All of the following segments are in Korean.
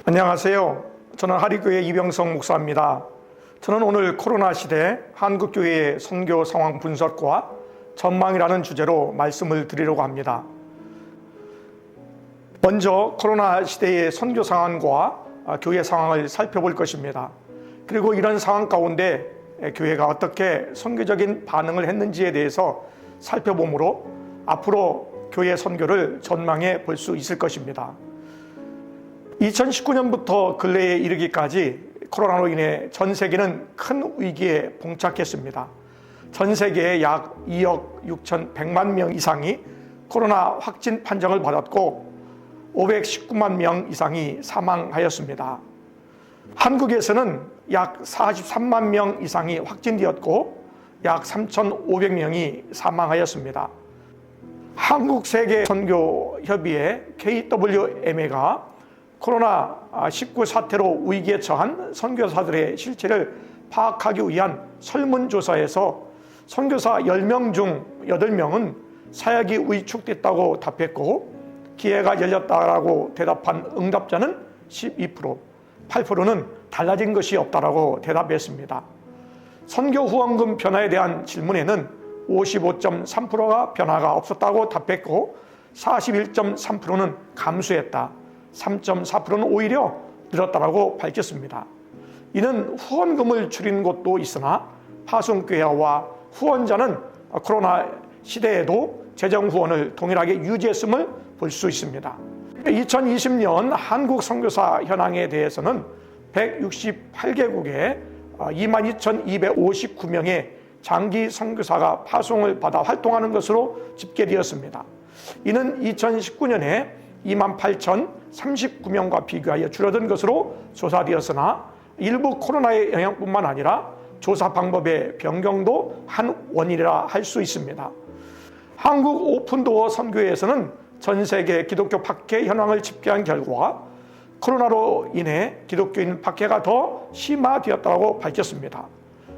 안녕하세요. 저는 하리교회 이병성 목사입니다. 저는 오늘 코로나 시대 한국교회의 선교 상황 분석과 전망이라는 주제로 말씀을 드리려고 합니다. 먼저 코로나 시대의 선교 상황과 교회 상황을 살펴볼 것입니다. 그리고 이런 상황 가운데 교회가 어떻게 선교적인 반응을 했는지에 대해서 살펴보므로 앞으로 교회 선교를 전망해 볼 수 있을 것입니다. 2019년부터 근래에 이르기까지 코로나로 인해 전 세계는 큰 위기에 봉착했습니다. 전 세계에 약 2억 6,100만 명 이상이 코로나 확진 판정을 받았고 519만 명 이상이 사망하였습니다. 한국에서는 yak 43만 명 이상이 확진되었고 약 3,500명이 사망하였습니다. 한국세계선교협의회 KWMA가 코로나19 사태로 위기에 처한 선교사들의 실체를 파악하기 위한 설문조사에서 선교사 10명 중 8명은 사역이 위축됐다고 답했고 기회가 열렸다라고 대답한 응답자는 12%, 8%는 달라진 것이 없다라고 대답했습니다. 선교 후원금 변화에 대한 질문에는 55.3%가 변화가 없었다고 답했고 41.3%는 감소했다. 3.4%는 오히려 늘었다고 밝혔습니다. 이는 후원금을 줄인 곳도 있으나 파송교회와 후원자는 코로나 시대에도 재정 후원을 동일하게 유지했음을 볼 수 있습니다. 2020년 한국 선교사 현황에 대해서는 168개국에 22,259명의 장기 선교사가 파송을 받아 활동하는 것으로 집계되었습니다. 이는 2019년에 28,039명과 비교하여 줄어든 것으로 조사되었으나 일부 코로나의 영향뿐만 아니라 조사 방법의 변경도 한 원인이라 할 수 있습니다. 한국 오픈도어 선교회에서는 전 세계 기독교 박해 현황을 집계한 결과 코로나로 인해 기독교인 박해가 더 심화되었다고 밝혔습니다.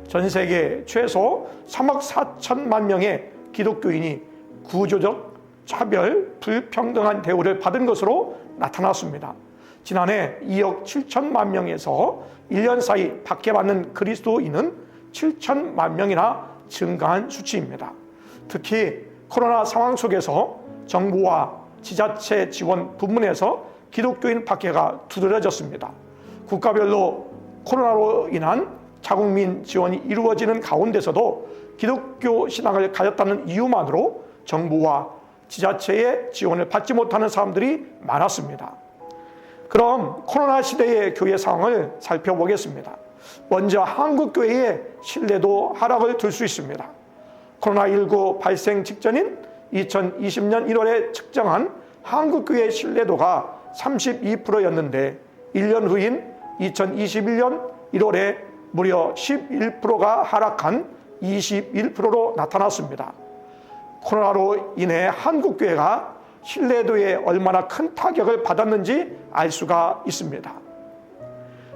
전 세계 최소 3억 4천만 명의 기독교인이 구조적 차별, 불평등한 대우를 받은 것으로 나타났습니다. 지난해 2억 7천만 명에서 1년 사이 박해받는 그리스도인은 7천만 명이나 증가한 수치입니다. 특히 코로나 상황 속에서 정부와 지자체 지원 부문에서 기독교인 박해가 두드러졌습니다. 국가별로 코로나로 인한 자국민 지원이 이루어지는 가운데서도 기독교 신앙을 가졌다는 이유만으로 정부와 지자체의 지원을 받지 못하는 사람들이 많았습니다. 그럼 코로나 시대의 교회 상황을 살펴보겠습니다. 먼저 한국교회의 신뢰도 하락을 들 수 있습니다. 코로나19 발생 직전인 2020년 1월에 측정한 한국교회의 신뢰도가 32%였는데 1년 후인 2021년 1월에 무려 11%가 하락한 21%로 나타났습니다. 코로나로 인해 한국교회가 신뢰도에 얼마나 큰 타격을 받았는지 알 수가 있습니다.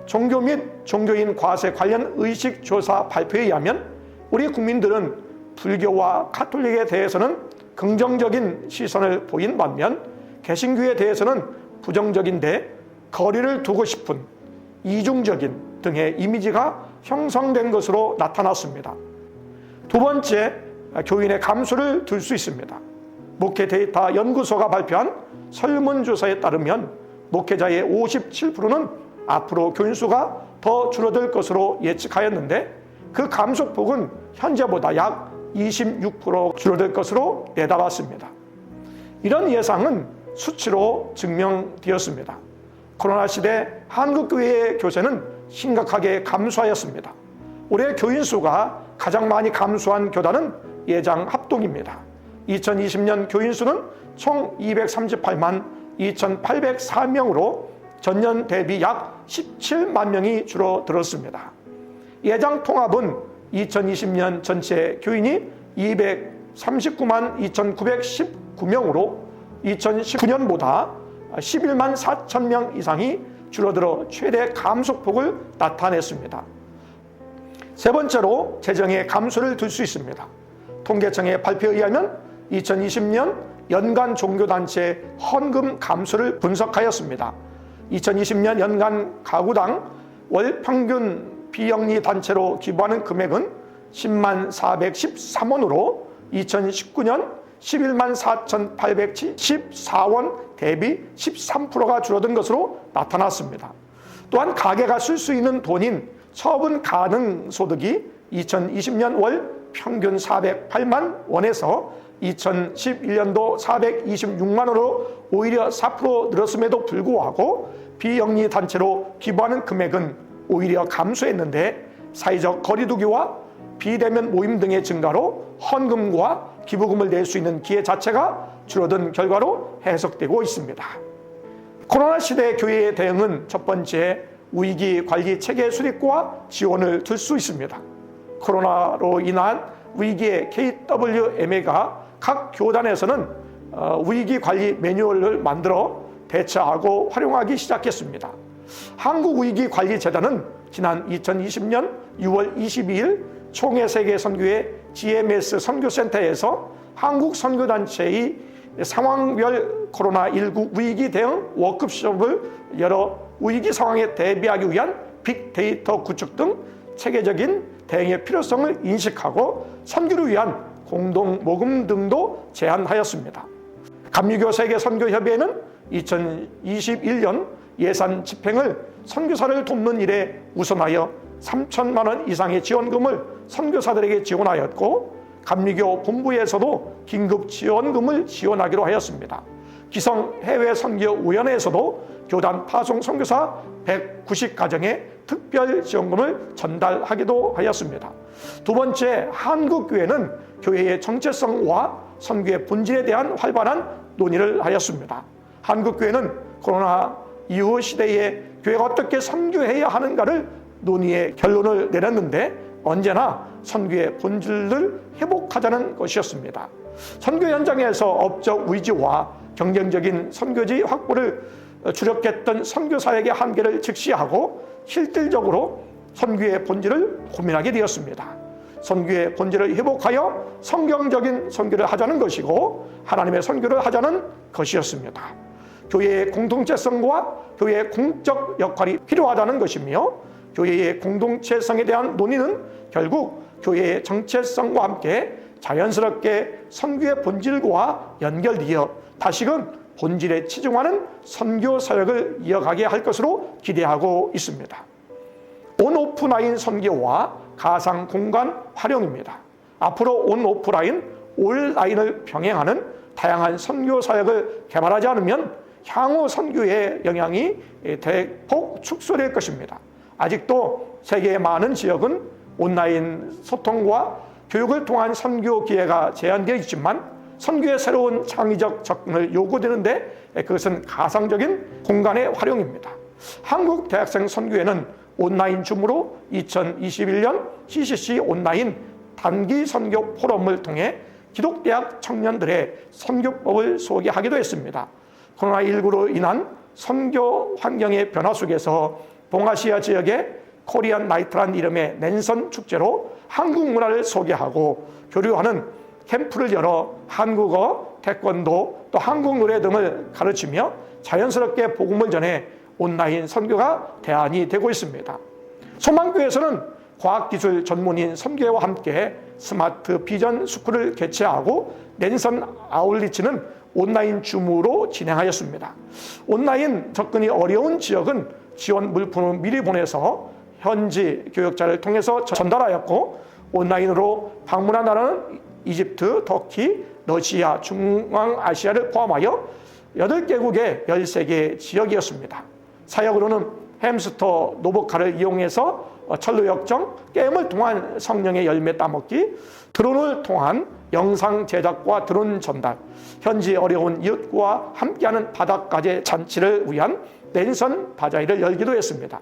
종교 및 종교인 과세 관련 의식조사 발표에 의하면 우리 국민들은 불교와 가톨릭에 대해서는 긍정적인 시선을 보인 반면 개신교에 대해서는 부정적인데 거리를 두고 싶은 이중적인 등의 이미지가 형성된 것으로 나타났습니다. 두 번째, 교인의 감소를 들 수 있습니다. 목회 데이터 연구소가 발표한 설문조사에 따르면 목회자의 57%는 앞으로 교인 수가 더 줄어들 것으로 예측하였는데 그 감소폭은 현재보다 약 26% 줄어들 것으로 내다봤습니다. 이런 예상은 수치로 증명되었습니다. 코로나 시대 한국교회의 교세는 심각하게 감소하였습니다. 올해 교인 수가 가장 많이 감소한 교단은 예장 합동입니다. 2020년 교인 수는 총 238만 2,804명으로 전년 대비 약 17만 명이 줄어들었습니다. 예장 통합은 2020년 전체 교인이 239만 2,919명으로 2019년보다 11만 4천 명 이상이 줄어들어 최대 감소폭을 나타냈습니다. 세 번째로 재정의 감소를 들 수 있습니다. 통계청의 발표에 의하면 2020년 연간 종교단체 헌금 감소를 분석하였습니다. 2020년 연간 가구당 월 평균 비영리 단체로 기부하는 금액은 10만 413원으로 2019년 11만 4,874원 대비 13%가 줄어든 것으로 나타났습니다. 또한 가게가 쓸 수 있는 돈인 처분 가능 소득이 2020년 월 평균 408만 원에서 2011년도 426만 원으로 오히려 4% 늘었음에도 불구하고 비영리 단체로 기부하는 금액은 오히려 감소했는데 사회적 거리두기와 비대면 모임 등의 증가로 헌금과 기부금을 낼 수 있는 기회 자체가 줄어든 결과로 해석되고 있습니다. 코로나 시대 교회의 대응은 첫 번째, 위기 관리 체계 수립과 지원을 들 수 있습니다. 코로나로 인한 위기의 KWMA가 각 교단에서는 위기 관리 매뉴얼을 만들어 대처하고 활용하기 시작했습니다. 한국위기관리재단은 지난 2020년 6월 22일 총회 세계선교회 GMS 선교센터에서 한국 선교단체의 상황별 코로나19 위기 대응 워크숍을 열어 위기 상황에 대비하기 위한 빅데이터 구축 등 체계적인 대응의 필요성을 인식하고 선교를 위한 공동 모금 등도 제안하였습니다. 감리교 세계선교협의회는 2021년 예산 집행을 선교사를 돕는 일에 우선하여 3천만 원 이상의 지원금을 선교사들에게 지원하였고 감리교 본부에서도 긴급 지원금을 지원하기로 하였습니다. 기성해외선교위원회에서도 교단 파송 선교사 190가정에 특별 지원금을 전달하기도 하였습니다. 두 번째, 한국교회는 교회의 정체성과 선교의 본질에 대한 활발한 논의를 하였습니다. 한국교회는 코로나 이후 시대에 교회가 어떻게 선교해야 하는가를 논의의 결론을 내렸는데 언제나 선교의 본질을 회복하자는 것이었습니다. 선교 현장에서 업적 의지와 경쟁적인 선교지 확보를 주력했던 선교사역의 한계를 직시하고 실질적으로 선교의 본질을 고민하게 되었습니다. 선교의 본질을 회복하여 성경적인 선교를 하자는 것이고 하나님의 선교를 하자는 것이었습니다. 교회의 공동체성과 교회의 공적 역할이 필요하다는 것이며 교회의 공동체성에 대한 논의는 결국 교회의 정체성과 함께 자연스럽게 선교의 본질과 연결되어 다시금 본질에 치중하는 선교 사역을 이어가게 할 것으로 기대하고 있습니다. 온오프라인 선교와 가상 공간 활용입니다. 앞으로 온오프라인, 온라인을 병행하는 다양한 선교 사역을 개발하지 않으면 향후 선교의 영향이 대폭 축소될 것입니다. 아직도 세계의 많은 지역은 온라인 소통과 교육을 통한 선교 기회가 제한되어 있지만 선교의 새로운 창의적 접근을 요구되는데 그것은 가상적인 공간의 활용입니다. 한국 대학생 선교회는 온라인 줌으로 2021년 CCC 온라인 단기 선교 포럼을 통해 기독대학 청년들의 선교법을 소개하기도 했습니다. 코로나19로 인한 선교 환경의 변화 속에서 동아시아 지역의 코리안 나이트란 이름의 랜선 축제로 한국 문화를 소개하고 교류하는 캠프를 열어 한국어, 태권도, 또 한국 노래 등을 가르치며 자연스럽게 복음을 전해 온라인 선교가 대안이 되고 있습니다. 소망교회에서는 과학기술 전문인 선교회와 함께 스마트 비전 스쿨을 개최하고 랜선 아울리치는 온라인 줌으로 진행하였습니다. 온라인 접근이 어려운 지역은 지원 물품을 미리 보내서 현지 교역자를 통해서 전달하였고 온라인으로 방문한 나라는 이집트, 터키, 러시아, 중앙아시아를 포함하여 8개국의 13개 지역이었습니다. 사역으로는 햄스터 노보카를 이용해서 철로 역정, 게임을 통한 성령의 열매 따먹기, 드론을 통한 영상 제작과 드론 전달, 현지 어려운 이웃과 함께하는 바닷가재 잔치를 위한 랜선 바자회를 열기도 했습니다.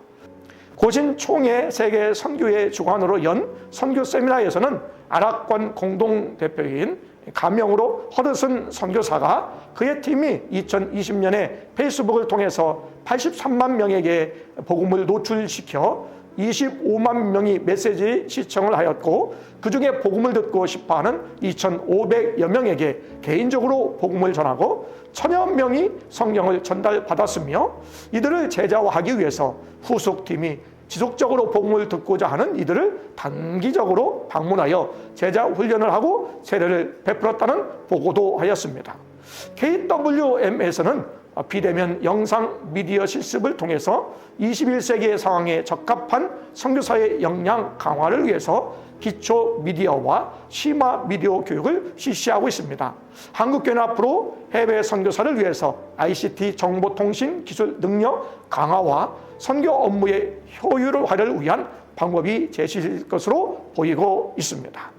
고신 총회 세계 선교회 주관으로 연 선교 세미나에서는 아랍권 공동대표인 가명으로 허드슨 선교사가 그의 팀이 2020년에 페이스북을 통해서 83만 명에게 복음을 노출시켜 25만 명이 메시지 시청을 하였고, 그중에 복음을 듣고 싶어하는 2,500여 명에게 개인적으로 복음을 전하고 1,000여 명이 성경을 전달받았으며, 이들을 제자화하기 위해서 후속팀이 지속적으로 복음을 듣고자 하는 이들을 단기적으로 방문하여 제자 훈련을 하고 세례를 베풀었다는 보고도 하였습니다. KWM에서는 비대면 영상 미디어 실습을 통해서 21세기의 상황에 적합한 선교사의 역량 강화를 위해서 기초 미디어와 심화 미디어 교육을 실시하고 있습니다. 한국교회는 앞으로 해외 선교사를 위해서 ICT 정보통신 기술 능력 강화와 선교 업무의 효율화를 위한 방법이 제시될 것으로 보이고 있습니다.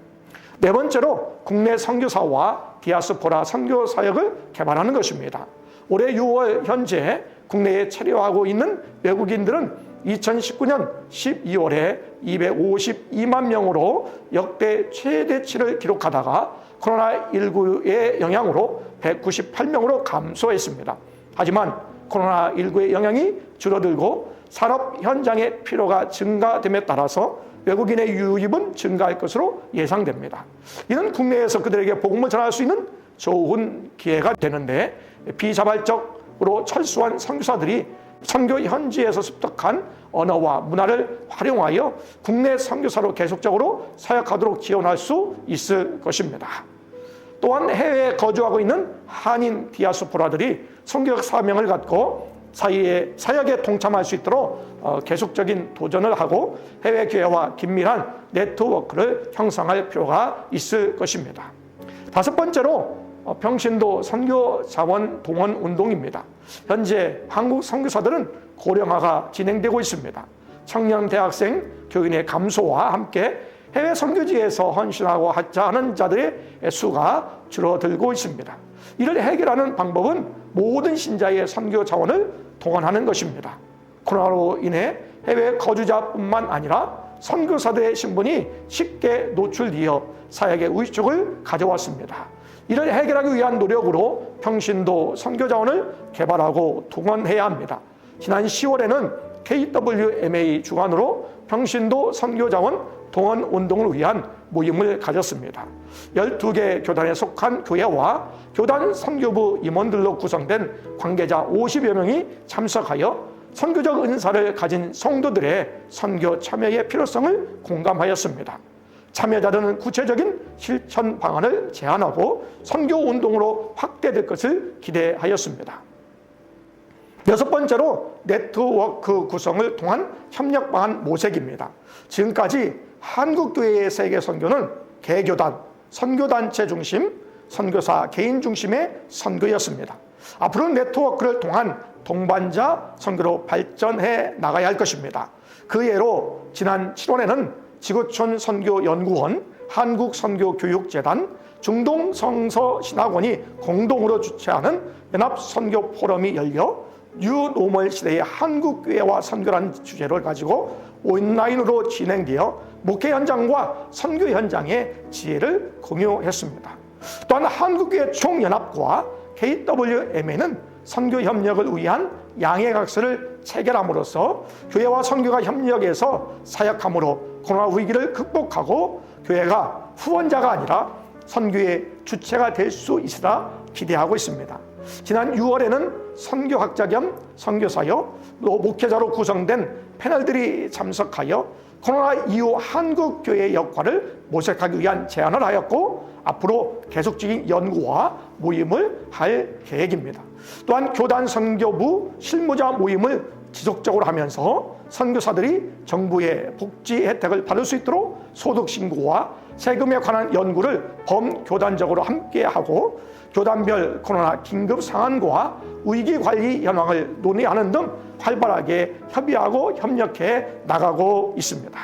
네 번째로 국내 선교사와 디아스포라 선교 사역을 개발하는 것입니다. 올해 6월 현재 국내에 체류하고 있는 외국인들은 2019년 12월에 252만 명으로 역대 최대치를 기록하다가 코로나19의 영향으로 198명으로 감소했습니다. 하지만 코로나19의 영향이 줄어들고 산업 현장의 필요가 증가됨에 따라서 외국인의 유입은 증가할 것으로 예상됩니다. 이는 국내에서 그들에게 복음을 전할 수 있는 좋은 기회가 되는데, 비자발적으로 철수한 선교사들이 선교 현지에서 습득한 언어와 문화를 활용하여 국내 선교사로 계속적으로 사역하도록 지원할 수 있을 것입니다. 또한 해외에 거주하고 있는 한인 디아스포라들이 선교적 사명을 갖고 사역에 동참할 수 있도록 계속적인 도전을 하고 해외 교회와 긴밀한 네트워크를 형성할 필요가 있을 것입니다. 다섯 번째로 평신도 선교 자원 동원 운동입니다. 현재 한국 선교사들은 고령화가 진행되고 있습니다. 청년 대학생 교인의 감소와 함께 해외 선교지에서 헌신하고자 하는 자들의 수가 줄어들고 있습니다. 이를 해결하는 방법은 모든 신자의 선교 자원을 동원하는 것입니다. 코로나로 인해 해외 거주자뿐만 아니라 선교사들의 신분이 쉽게 노출되어 사역의 위축을 가져왔습니다. 이를 해결하기 위한 노력으로 평신도 선교 자원을 개발하고 동원해야 합니다. 지난 10월에는 KWMA 주관으로 평신도 선교 자원 동원 운동을 위한 모임을 가졌습니다. 12개 교단에 속한 교회와 교단 선교부 임원들로 구성된 관계자 50여 명이 참석하여 선교적 은사를 가진 성도들의 선교 참여의 필요성을 공감하였습니다. 참여자들은 구체적인 실천 방안을 제안하고 선교 운동으로 확대될 것을 기대하였습니다. 여섯 번째로 네트워크 구성을 통한 협력 방안 모색입니다. 지금까지 한국교회의 세계 선교는 개교단, 선교단체 중심, 선교사 개인 중심의 선교였습니다. 앞으로는 네트워크를 통한 동반자 선교로 발전해 나가야 할 것입니다. 그 예로 지난 7월에는 지구촌 선교연구원, 한국선교교육재단, 중동성서신학원이 공동으로 주최하는 연합선교 포럼이 열려 뉴노멀 시대의 한국교회와 선교라는 주제를 가지고 온라인으로 진행되어 목회 현장과 선교 현장의 지혜를 공유했습니다. 또한 한국교회 총연합과 KWMA는 선교 협력을 위한 양해각서를 체결함으로써 교회와 선교가 협력해서 사역함으로 코로나 위기를 극복하고 교회가 후원자가 아니라 선교의 주체가 될 수 있으라 기대하고 있습니다. 지난 6월에는 선교학자 겸 선교사요, 또 목회자로 구성된 패널들이 참석하여 코로나 이후 한국교회의 역할을 모색하기 위한 제안을 하였고, 앞으로 계속적인 연구와 모임을 할 계획입니다. 또한 교단 선교부 실무자 모임을 지속적으로 하면서 선교사들이 정부의 복지 혜택을 받을 수 있도록 소득 신고와 세금에 관한 연구를 범교단적으로 함께하고 교단별 코로나 긴급 상황과 위기관리 현황을 논의하는 등 활발하게 협의하고 협력해 나가고 있습니다.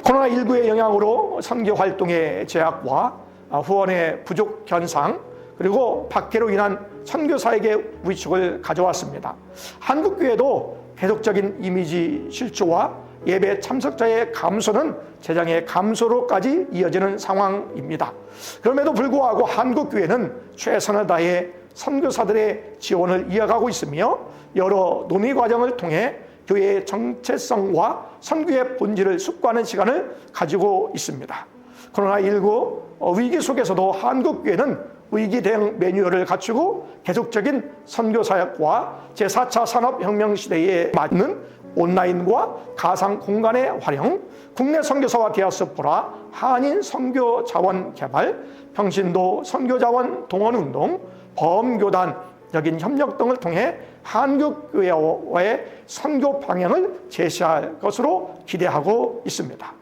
코로나19의 영향으로 선교활동의 제약과 후원의 부족 현상, 그리고 박해로 인한 선교사에게 위축을 가져왔습니다. 한국교회도 계속적인 이미지 실추와 예배 참석자의 감소는 재정의 감소로까지 이어지는 상황입니다. 그럼에도 불구하고 한국교회는 최선을 다해 선교사들의 지원을 이어가고 있으며 여러 논의 과정을 통해 교회의 정체성과 선교의 본질을 숙고하는 시간을 가지고 있습니다. 코로나19 위기 속에서도 한국교회는 위기 대응 매뉴얼을 갖추고 계속적인 선교 사역과 제4차 산업혁명 시대에 맞는 온라인과 가상 공간의 활용, 국내 선교사와 디아스포라, 한인 선교 자원 개발, 평신도 선교 자원 동원 운동, 범교단적인 협력 등을 통해 한국교회와의 선교 방향을 제시할 것으로 기대하고 있습니다.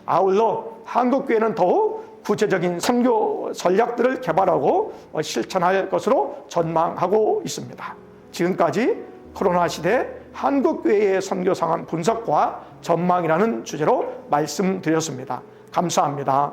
아울러 한국교회는 더욱 구체적인 선교 전략들을 개발하고 실천할 것으로 전망하고 있습니다. 지금까지 코로나 시대 한국교회의 선교 상황 분석과 전망이라는 주제로 말씀드렸습니다. 감사합니다.